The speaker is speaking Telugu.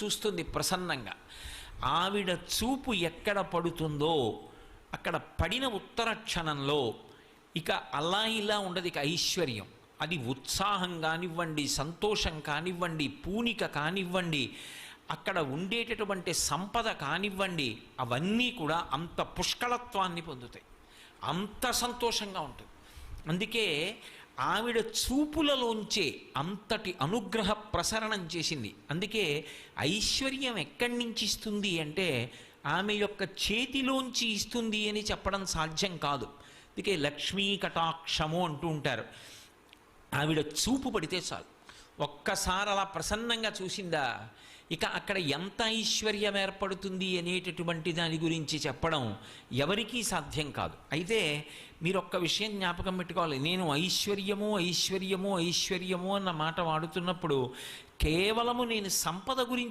చూస్తుంది ప్రసన్నంగా. ఆవిడ చూపు ఎక్కడ పడుతుందో అక్కడ పడిన ఉత్తర క్షణంలో ఇక అలా ఇలా ఉండదు, ఇక ఐశ్వర్యం. అది ఉత్సాహం కానివ్వండి, సంతోషం కానివ్వండి, పూనిక కానివ్వండి, అక్కడ ఉండేటటువంటి సంపద కానివ్వండి, అవన్నీ కూడా అంత పుష్కళత్వాన్ని పొందుతాయి, అంత సంతోషంగా ఉంటుంది. అందుకే ఆవిడ చూపులలోంచే అంతటి అనుగ్రహ ప్రసరణం చేసింది. అందుకే ఐశ్వర్యం ఎక్కడి నుంచి ఇస్తుంది అంటే ఆమె యొక్క చేతిలోంచి ఇస్తుంది అని చెప్పడం సాధ్యం కాదు. అందుకే లక్ష్మీ కటాక్షము అంటూ ఉంటారు. ఆవిడ చూపు పడితే చాలు, ఒక్కసారి అలా ప్రసన్నంగా చూసిందా, ఇక అక్కడ ఎంత ఐశ్వర్యం ఏర్పడుతుంది అనేటటువంటి దాని గురించి చెప్పడం ఎవరికీ సాధ్యం కాదు. అయితే మీరు ఒక్క విషయం జ్ఞాపకం పెట్టుకోవాలి, నేను ఐశ్వర్యము ఐశ్వర్యము ఐశ్వర్యము అన్న మాట వాడుతున్నప్పుడు కేవలము నేను సంపద గురించి